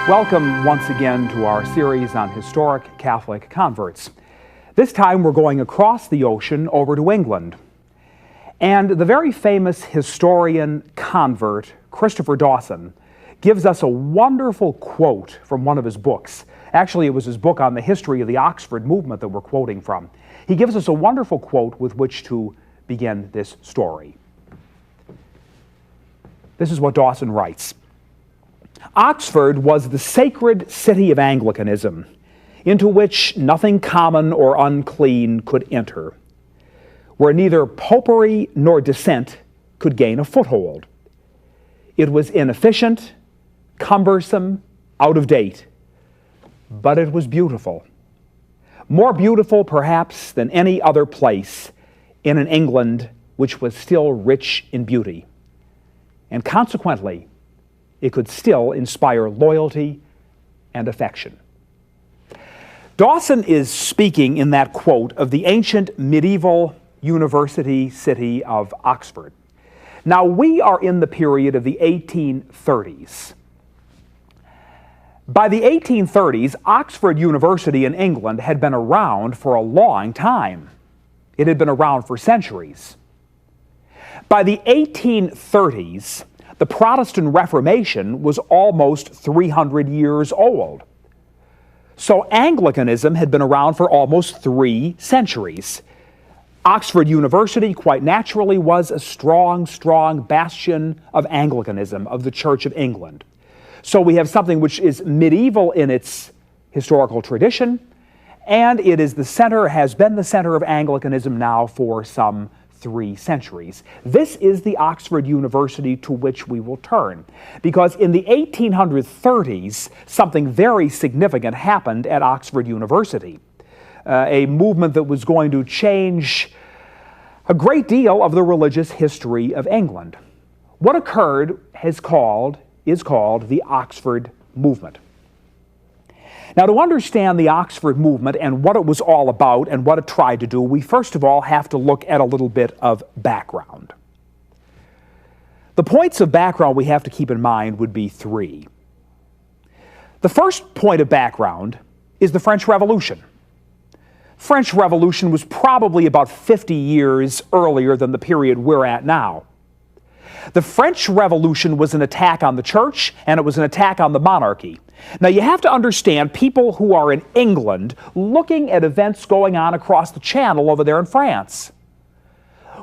Welcome once again to our series on historic Catholic converts. This time we're going across the ocean over to England. And the very famous historian convert, Christopher Dawson, gives us a wonderful quote from one of his books. Actually, it was his book on the history of the Oxford movement that we're quoting from. He gives us a wonderful quote with which to begin this story. This is what Dawson writes. Oxford was the sacred city of Anglicanism, into which nothing common or unclean could enter, where neither popery nor dissent could gain a foothold. It was inefficient, cumbersome, out of date, but it was beautiful. More beautiful, perhaps, than any other place in an England which was still rich in beauty. And consequently, it could still inspire loyalty and affection. Dawson is speaking in that quote of the ancient medieval university city of Oxford. Now, we are in the period of the 1830s. By the 1830s, Oxford University in England had been around for a long time. It had been around for centuries. By the 1830s, the Protestant Reformation was almost 300 years old. So Anglicanism had been around for almost 3 centuries. Oxford University, quite naturally, was a strong, strong bastion of Anglicanism, of the Church of England. So we have something which is medieval in its historical tradition, and it is the center, has been the center of Anglicanism now for some 3 centuries. This is the Oxford University to which we will turn, because in the 1830s, something very significant happened at Oxford University, a movement that was going to change a great deal of the religious history of England. What occurred is called the Oxford Movement. Now, to understand the Oxford movement and what it was all about and what it tried to do, we first of all have to look at a little bit of background. The points of background we have to keep in mind would be 3. The first point of background is the French Revolution. French Revolution was probably about 50 years earlier than the period we're at now. The French Revolution was an attack on the church, and it was an attack on the monarchy. Now, you have to understand people who are in England looking at events going on across the channel over there in France.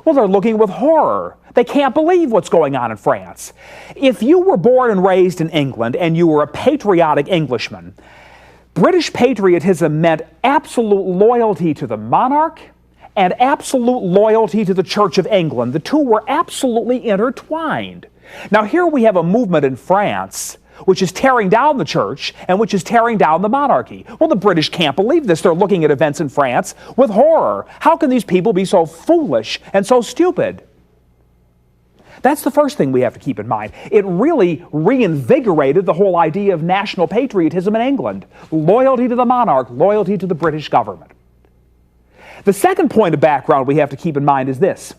Well, they're looking with horror. They can't believe what's going on in France. If you were born and raised in England and you were a patriotic Englishman, British patriotism meant absolute loyalty to the monarch and absolute loyalty to the Church of England. The two were absolutely intertwined. Now, here we have a movement in France which is tearing down the church and which is tearing down the monarchy. Well, the British can't believe this. They're looking at events in France with horror. How can these people be so foolish and so stupid? That's the first thing we have to keep in mind. It really reinvigorated the whole idea of national patriotism in England. Loyalty to the monarch, loyalty to the British government. The second point of background we have to keep in mind is this.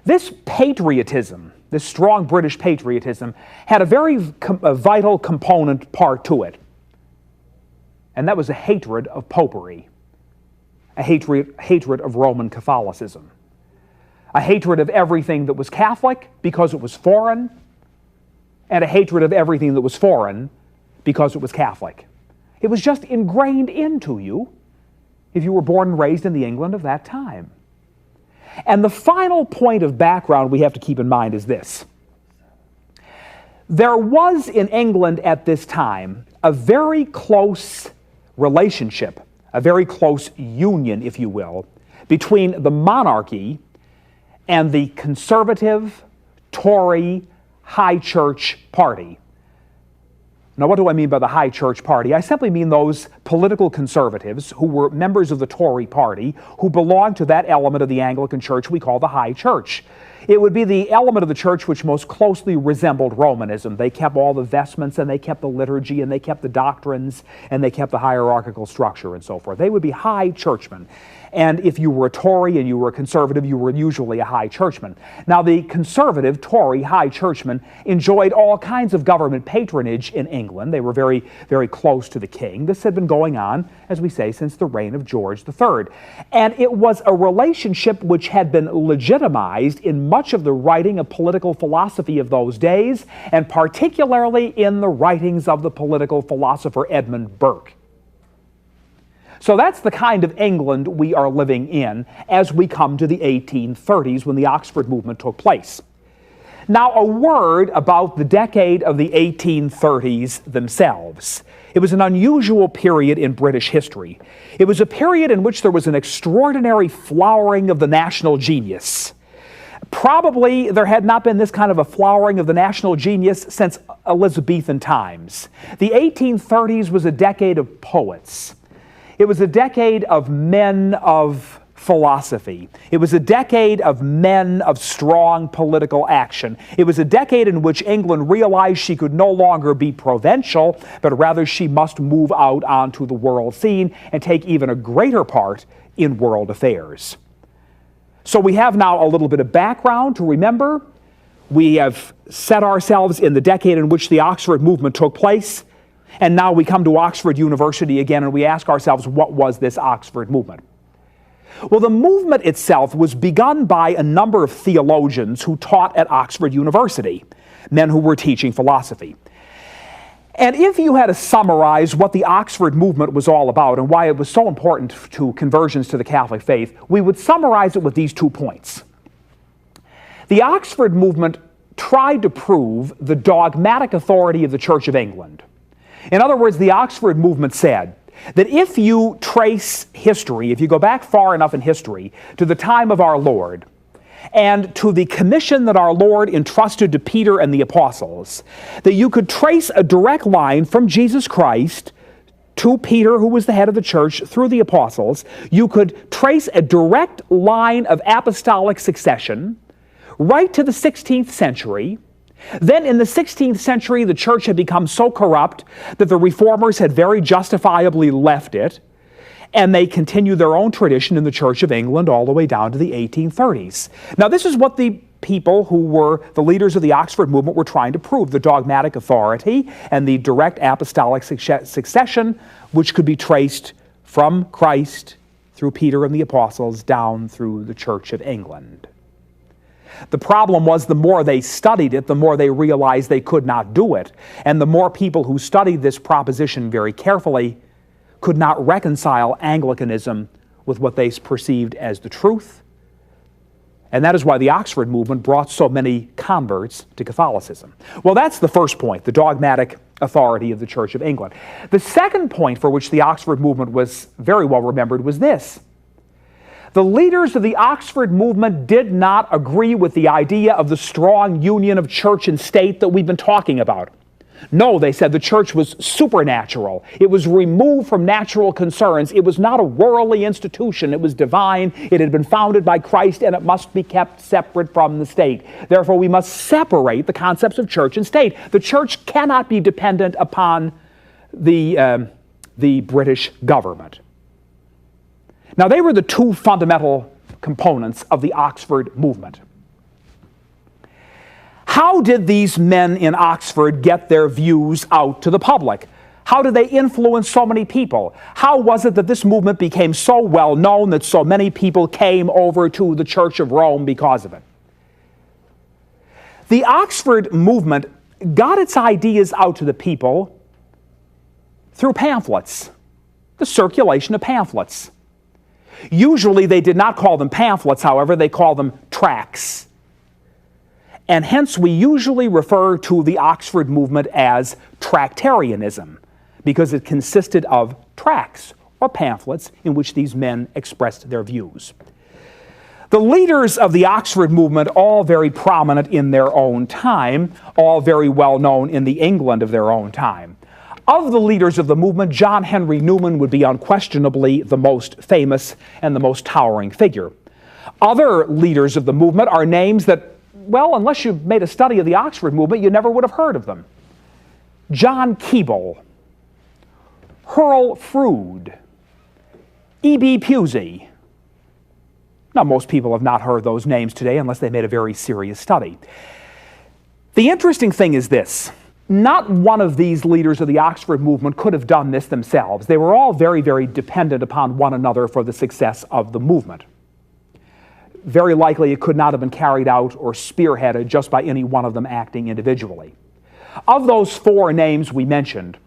This patriotism, this strong British patriotism, had a very vital component part to it. And that was a hatred of popery, a hatred of Roman Catholicism, a hatred of everything that was Catholic because it was foreign, and a hatred of everything that was foreign because it was Catholic. It was just ingrained into you if you were born and raised in the England of that time. And the final point of background we have to keep in mind is this. There was in England at this time a very close relationship, a very close union, if you will, between the monarchy and the conservative, Tory, high church party. Now, what do I mean by the high church party? I simply mean those political conservatives who were members of the Tory party who belonged to that element of the Anglican church we call the high church. It would be the element of the church which most closely resembled Romanism. They kept all the vestments, and they kept the liturgy, and they kept the doctrines, and they kept the hierarchical structure and so forth. They would be high churchmen. And if you were a Tory and you were a conservative, you were usually a high churchman. Now, the conservative, Tory, high churchmen enjoyed all kinds of government patronage in England. They were very, very close to the king. This had been going on, as we say, since the reign of George III. And it was a relationship which had been legitimized in much of the writing of political philosophy of those days, and particularly in the writings of the political philosopher Edmund Burke. So that's the kind of England we are living in as we come to the 1830s when the Oxford movement took place. Now, a word about the decade of the 1830s themselves. It was an unusual period in British history. It was a period in which there was an extraordinary flowering of the national genius. Probably there had not been this kind of a flowering of the national genius since Elizabethan times. The 1830s was a decade of poets. It was a decade of men of philosophy. It was a decade of men of strong political action. It was a decade in which England realized she could no longer be provincial, but rather she must move out onto the world scene and take even a greater part in world affairs. So we have now a little bit of background to remember. We have set ourselves in the decade in which the Oxford movement took place. And now we come to Oxford University again and we ask ourselves, what was this Oxford movement? Well, the movement itself was begun by a number of theologians who taught at Oxford University, men who were teaching philosophy. And if you had to summarize what the Oxford movement was all about and why it was so important to conversions to the Catholic faith, we would summarize it with these 2 points. The Oxford movement tried to prove the dogmatic authority of the Church of England. In other words, the Oxford movement said that if you trace history, if you go back far enough in history to the time of our Lord and to the commission that our Lord entrusted to Peter and the apostles, that you could trace a direct line from Jesus Christ to Peter, who was the head of the church, through the apostles. You could trace a direct line of apostolic succession right to the 16th century. Then in the 16th century, the church had become so corrupt that the reformers had very justifiably left it, and they continued their own tradition in the Church of England all the way down to the 1830s. Now, this is what the people who were the leaders of the Oxford movement were trying to prove, the dogmatic authority and the direct apostolic succession, which could be traced from Christ through Peter and the apostles down through the Church of England. The problem was the more they studied it, the more they realized they could not do it. And the more people who studied this proposition very carefully could not reconcile Anglicanism with what they perceived as the truth. And that is why the Oxford movement brought so many converts to Catholicism. Well, that's the first point, the dogmatic authority of the Church of England. The second point for which the Oxford movement was very well remembered was this. The leaders of the Oxford movement did not agree with the idea of the strong union of church and state that we've been talking about. No, they said the church was supernatural. It was removed from natural concerns. It was not a worldly institution. It was divine. It had been founded by Christ, and it must be kept separate from the state. Therefore, we must separate the concepts of church and state. The church cannot be dependent upon the British government. Now, they were the 2 fundamental components of the Oxford movement. How did these men in Oxford get their views out to the public? How did they influence so many people? How was it that this movement became so well known that so many people came over to the Church of Rome because of it? The Oxford movement got its ideas out to the people through pamphlets, the circulation of pamphlets. Usually they did not call them pamphlets, however, they called them tracts. And hence we usually refer to the Oxford movement as Tractarianism, because it consisted of tracts or pamphlets in which these men expressed their views. The leaders of the Oxford movement, all very prominent in their own time, all very well known in the England of their own time. Of the leaders of the movement, John Henry Newman would be unquestionably the most famous and the most towering figure. Other leaders of the movement are names that, well, unless you've made a study of the Oxford movement, you never would have heard of them. John Keble, Hurl Froude, E.B. Pusey, Now, most people have not heard those names today unless they made a very serious study. The interesting thing is this. Not one of these leaders of the Oxford movement could have done this themselves. They were all very, very dependent upon one another for the success of the movement. Very likely it could not have been carried out or spearheaded just by any one of them acting individually. Of those four names we mentioned,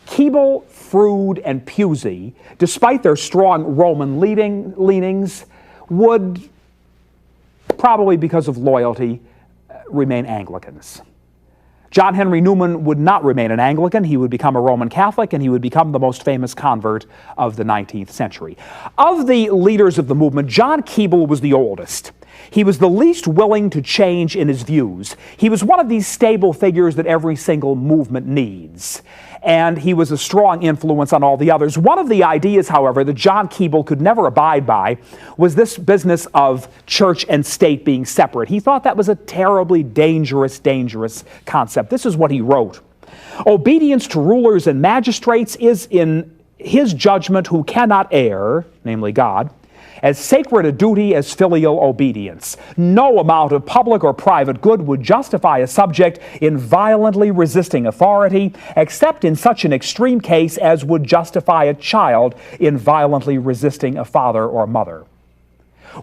Keble, Froude, and Pusey, despite their strong Roman leanings, would, probably because of loyalty, remain Anglicans. John Henry Newman would not remain an Anglican. He would become a Roman Catholic, and he would become the most famous convert of the 19th century. Of the leaders of the movement, John Keble was the oldest. He was the least willing to change in his views. He was one of these stable figures that every single movement needs. And he was a strong influence on all the others. One of the ideas, however, that John Keble could never abide by was this business of church and state being separate. He thought that was a terribly dangerous concept. This is what he wrote. Obedience to rulers and magistrates is, in his judgment, who cannot err, namely God, as sacred a duty as filial obedience. No amount of public or private good would justify a subject in violently resisting authority, except in such an extreme case as would justify a child in violently resisting a father or mother.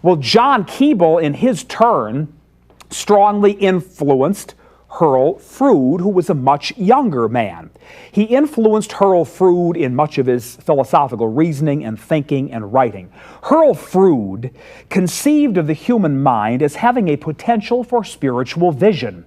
Well, John Keble, in his turn, strongly influenced Hurrell Froude, who was a much younger man. He influenced Hurrell Froude in much of his philosophical reasoning and thinking and writing. Hurrell Froude conceived of the human mind as having a potential for spiritual vision,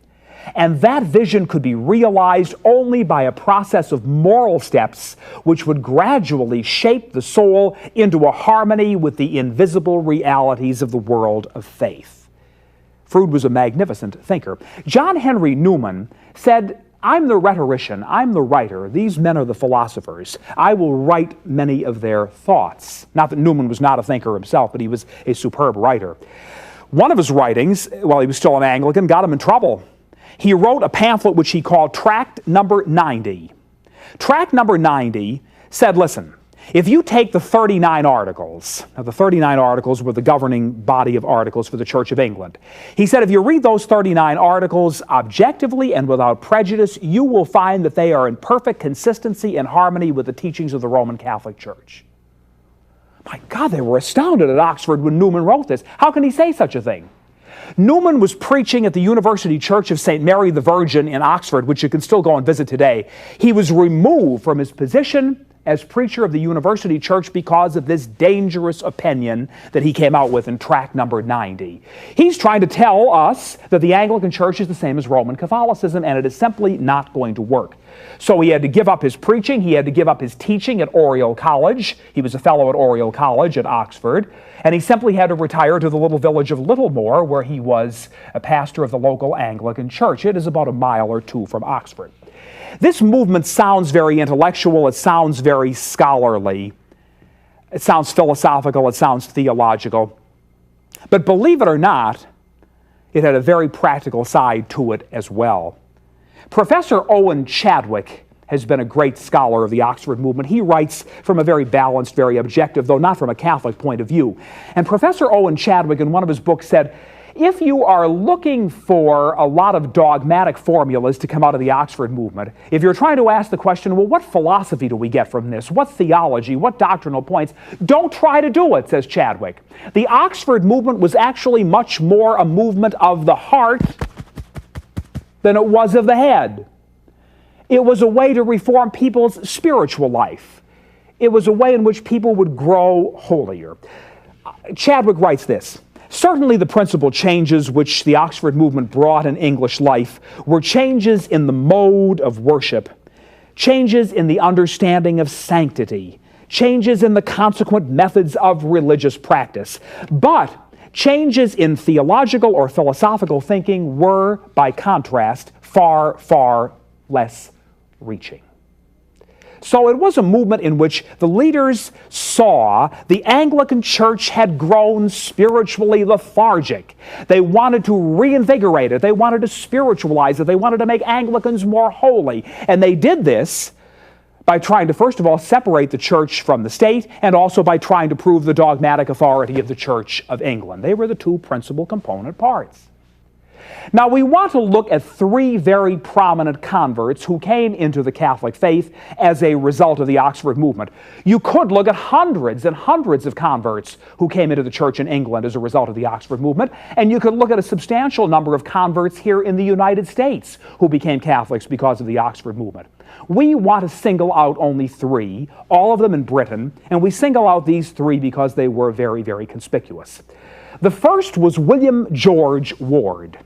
and that vision could be realized only by a process of moral steps which would gradually shape the soul into a harmony with the invisible realities of the world of faith. Froude was a magnificent thinker. John Henry Newman said, "I'm the rhetorician, I'm the writer, these men are the philosophers. I will write many of their thoughts." Not that Newman was not a thinker himself, but he was a superb writer. One of his writings, while he was still an Anglican, got him in trouble. He wrote a pamphlet which he called Tract number 90. Tract number 90 said, listen, if you take the 39 articles, now the 39 articles were the governing body of articles for the Church of England. He said if you read those 39 articles objectively and without prejudice, you will find that they are in perfect consistency and harmony with the teachings of the Roman Catholic Church. My God, they were astounded at Oxford when Newman wrote this. How can he say such a thing? Newman was preaching at the University Church of St. Mary the Virgin in Oxford, which you can still go and visit today. He was removed from his position as preacher of the University Church because of this dangerous opinion that he came out with in tract number 90. He's trying to tell us that the Anglican Church is the same as Roman Catholicism, and it is simply not going to work. So he had to give up his preaching, he had to give up his teaching at Oriel College. He was a fellow at Oriel College at Oxford, and he simply had to retire to the little village of Littlemore, where he was a pastor of the local Anglican Church. It is about a mile or two from Oxford. This movement sounds very intellectual, it sounds very scholarly, it sounds philosophical, it sounds theological. But believe it or not, it had a very practical side to it as well. Professor Owen Chadwick has been a great scholar of the Oxford movement. He writes from a very balanced, very objective, though not from a Catholic point of view. And Professor Owen Chadwick, in one of his books, said, if you are looking for a lot of dogmatic formulas to come out of the Oxford movement, if you're trying to ask the question, well, what philosophy do we get from this? What theology? What doctrinal points? Don't try to do it, says Chadwick. The Oxford movement was actually much more a movement of the heart than it was of the head. It was a way to reform people's spiritual life. It was a way in which people would grow holier. Chadwick writes this, certainly the principal changes which the Oxford movement brought in English life were changes in the mode of worship, changes in the understanding of sanctity, changes in the consequent methods of religious practice. But changes in theological or philosophical thinking were, by contrast, far, far less reaching. So it was a movement in which the leaders saw the Anglican Church had grown spiritually lethargic. They wanted to reinvigorate it. They wanted to spiritualize it. They wanted to make Anglicans more holy. And they did this by trying to, first of all, separate the church from the state, and also by trying to prove the dogmatic authority of the Church of England. They were the two principal component parts. Now, we want to look at three very prominent converts who came into the Catholic faith as a result of the Oxford movement. You could look at hundreds and hundreds of converts who came into the church in England as a result of the Oxford movement, and you could look at a substantial number of converts here in the United States who became Catholics because of the Oxford movement. We want to single out only three, all of them in Britain, and we single out these three because they were very, very conspicuous. The first was William George Ward.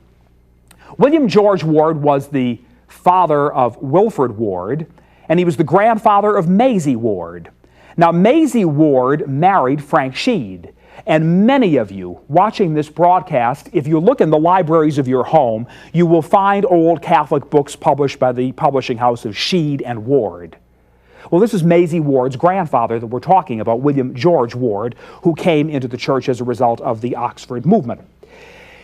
William George Ward was the father of Wilfred Ward, and he was the grandfather of Maisie Ward. Now, Maisie Ward married Frank Sheed, and many of you watching this broadcast, if you look in the libraries of your home, you will find old Catholic books published by the publishing house of Sheed and Ward. Well, this is Maisie Ward's grandfather that we're talking about, William George Ward, who came into the church as a result of the Oxford movement.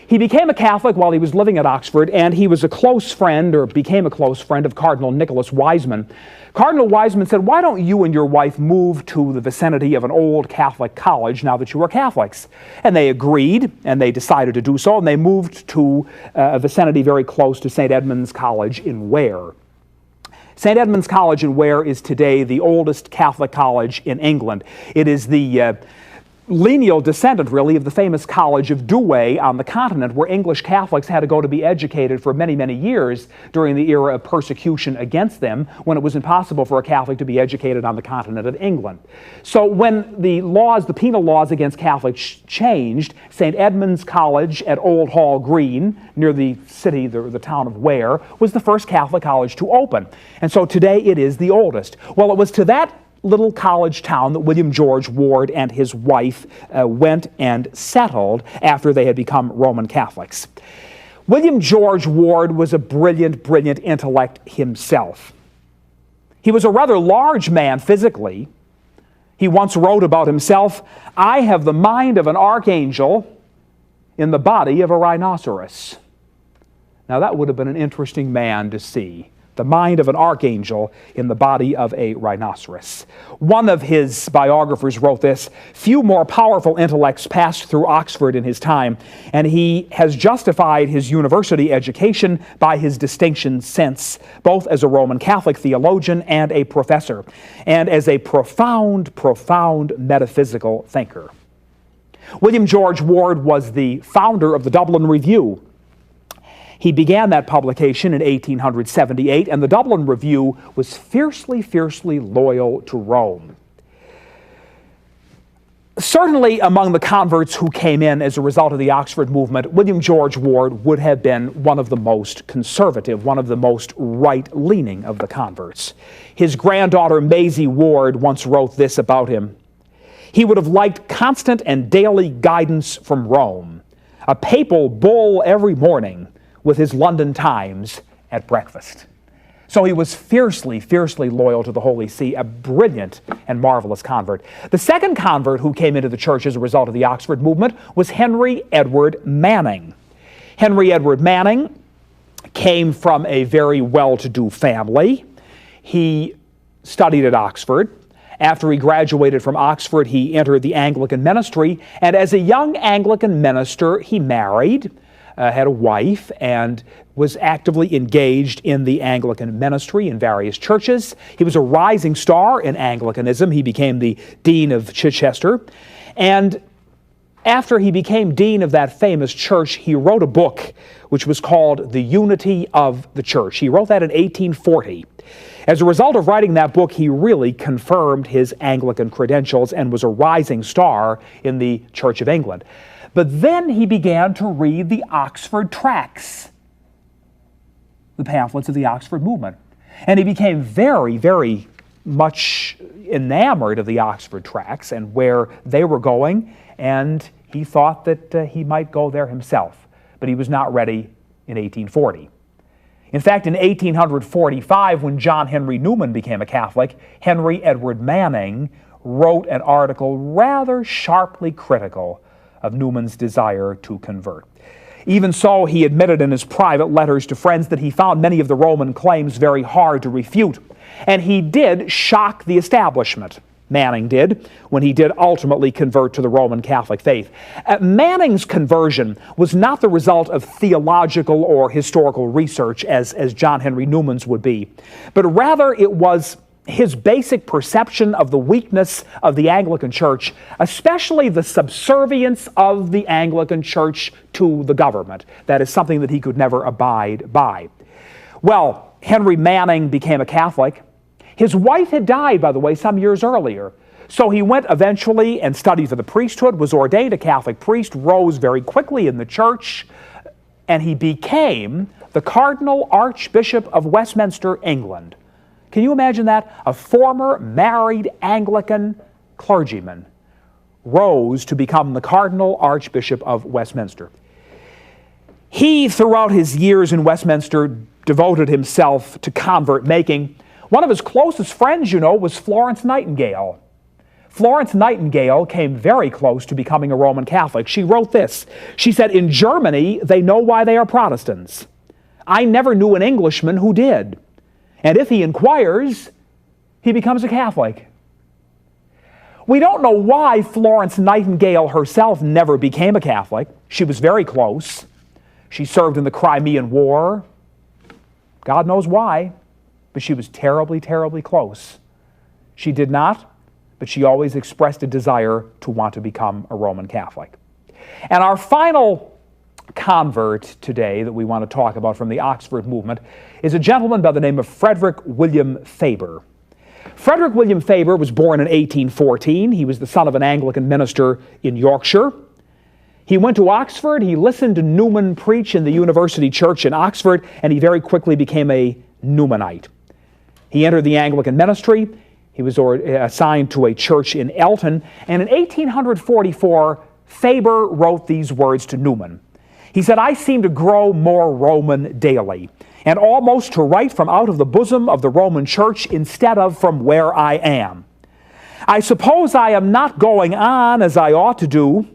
He became a Catholic while he was living at Oxford, and he was a close friend, or became a close friend, of Cardinal Nicholas Wiseman. Cardinal Wiseman said, "Why don't you and your wife move to the vicinity of an old Catholic college now that you are Catholics?" And they agreed, and they decided to do so, and they moved to a vicinity very close to St. Edmund's College in Ware. St. Edmund's College in Ware is today the oldest Catholic college in England. It is the lineal descendant, really, of the famous College of Douay on the continent, where English Catholics had to go to be educated for many, many years during the era of persecution against them, when it was impossible for a Catholic to be educated on the continent of England. So when the penal laws against Catholics changed, St. Edmund's College at Old Hall Green, near the city, the town of Ware, was the first Catholic college to open. And so today it is the oldest. Well, it was to that little college town that William George Ward and his wife went and settled after they had become Roman Catholics. William George Ward was a brilliant, brilliant intellect himself. He was a rather large man physically. He once wrote about himself, "I have the mind of an archangel in the body of a rhinoceros." Now that would have been an interesting man to see. The mind of an archangel in the body of a rhinoceros. One of his biographers wrote this, "Few more powerful intellects passed through Oxford in his time, and he has justified his university education by his distinction since, both as a Roman Catholic theologian and a professor, and as a profound, profound metaphysical thinker." William George Ward was the founder of the Dublin Review. He began that publication in 1878, and the Dublin Review was fiercely, fiercely loyal to Rome. Certainly among the converts who came in as a result of the Oxford movement, William George Ward would have been one of the most conservative, one of the most right-leaning of the converts. His granddaughter Maisie Ward once wrote this about him: "He would have liked constant and daily guidance from Rome, a papal bull every morning, with his London Times at breakfast." So he was fiercely, fiercely loyal to the Holy See, a brilliant and marvelous convert. The second convert who came into the church as a result of the Oxford movement was Henry Edward Manning. Henry Edward Manning came from a very well-to-do family. He studied at Oxford. After he graduated from Oxford, he entered the Anglican ministry, and as a young Anglican minister, he married, had a wife, and was actively engaged in the Anglican ministry in various churches. He was a rising star in Anglicanism. He became the Dean of Chichester. And after he became dean of that famous church, he wrote a book which was called The Unity of the Church. He wrote that in 1840. As a result of writing that book, he really confirmed his Anglican credentials and was a rising star in the Church of England. But then he began to read the Oxford Tracts, the pamphlets of the Oxford movement. And he became very, very much enamored of the Oxford Tracts and where they were going, and he thought that he might go there himself. But he was not ready in 1840. In fact, in 1845, when John Henry Newman became a Catholic, Henry Edward Manning wrote an article rather sharply critical of Newman's desire to convert. Even so, he admitted in his private letters to friends that he found many of the Roman claims very hard to refute. And he did shock the establishment. Manning did, when he did ultimately convert to the Roman Catholic faith. Manning's conversion was not the result of theological or historical research, as John Henry Newman's would be, but rather it was his basic perception of the weakness of the Anglican Church, especially the subservience of the Anglican Church to the government. That is something that he could never abide by. Well, Henry Manning became a Catholic. His wife had died, by the way, some years earlier. So he went eventually and studied for the priesthood, was ordained a Catholic priest, rose very quickly in the church, and he became the Cardinal Archbishop of Westminster, England. Can you imagine that? A former married Anglican clergyman rose to become the Cardinal Archbishop of Westminster. He, throughout his years in Westminster, devoted himself to convert making. One of his closest friends, you know, was Florence Nightingale. Florence Nightingale came very close to becoming a Roman Catholic. She wrote this. She said, "In Germany, they know why they are Protestants. I never knew an Englishman who did. And if he inquires, he becomes a Catholic." We don't know why Florence Nightingale herself never became a Catholic. She was very close. She served in the Crimean War. God knows why. But she was terribly, terribly close. She did not, but she always expressed a desire to want to become a Roman Catholic. And our final convert today that we want to talk about from the Oxford movement is a gentleman by the name of Frederick William Faber. Frederick William Faber was born in 1814. He was the son of an Anglican minister in Yorkshire. He went to Oxford. He listened to Newman preach in the University Church in Oxford, and he very quickly became a Newmanite. He entered the Anglican ministry. He was assigned to a church in Elton. And in 1844, Faber wrote these words to Newman. He said, "I seem to grow more Roman daily, and almost to write from out of the bosom of the Roman Church instead of from where I am. I suppose I am not going on as I ought to do,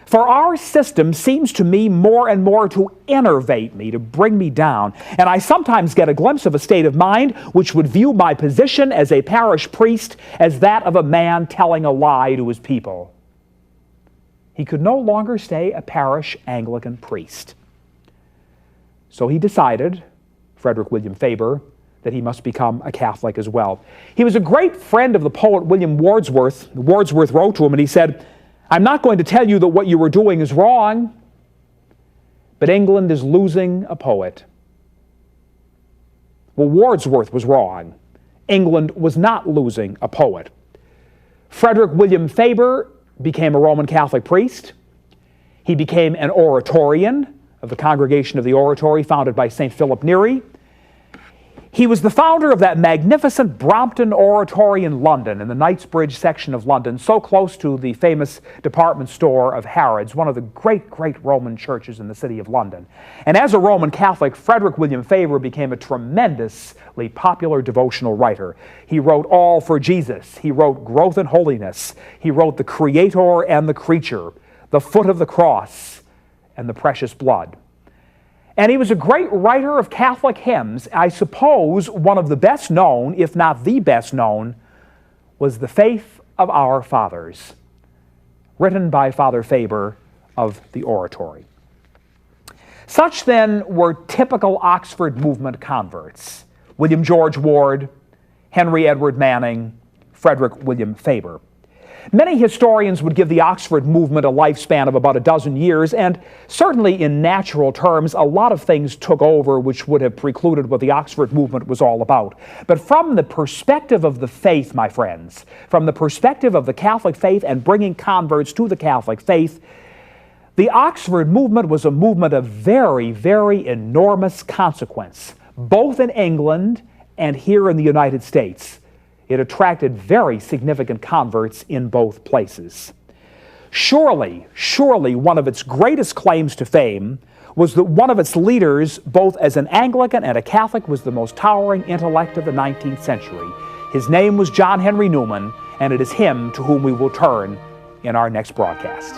for our system seems to me more and more to enervate me, to bring me down. And I sometimes get a glimpse of a state of mind which would view my position as a parish priest as that of a man telling a lie to his people." He could no longer stay a parish Anglican priest. So he decided, Frederick William Faber, that he must become a Catholic as well. He was a great friend of the poet William Wordsworth. Wordsworth wrote to him and he said, "I'm not going to tell you that what you are doing is wrong, but England is losing a poet." Well, Wordsworth was wrong. England was not losing a poet. Frederick William Faber became a Roman Catholic priest. He became an Oratorian of the Congregation of the Oratory founded by St. Philip Neri. He was the founder of that magnificent Brompton Oratory in London, in the Knightsbridge section of London, so close to the famous department store of Harrods, one of the great, great Roman churches in the city of London. And as a Roman Catholic, Frederick William Faber became a tremendously popular devotional writer. He wrote All for Jesus. He wrote Growth in Holiness. He wrote The Creator and the Creature, The Foot of the Cross, and The Precious Blood. And he was a great writer of Catholic hymns. I suppose one of the best known, if not the best known, was The Faith of Our Fathers, written by Father Faber of the Oratory. Such then were typical Oxford movement converts: William George Ward, Henry Edward Manning, Frederick William Faber. Many historians would give the Oxford movement a lifespan of about a dozen years, and certainly in natural terms, a lot of things took over which would have precluded what the Oxford movement was all about. But from the perspective of the faith, my friends, from the perspective of the Catholic faith and bringing converts to the Catholic faith, the Oxford movement was a movement of very, very enormous consequence, both in England and here in the United States. It attracted very significant converts in both places. Surely one of its greatest claims to fame was that one of its leaders, both as an Anglican and a Catholic, was the most towering intellect of the 19th century. His name was John Henry Newman, and it is him to whom we will turn in our next broadcast.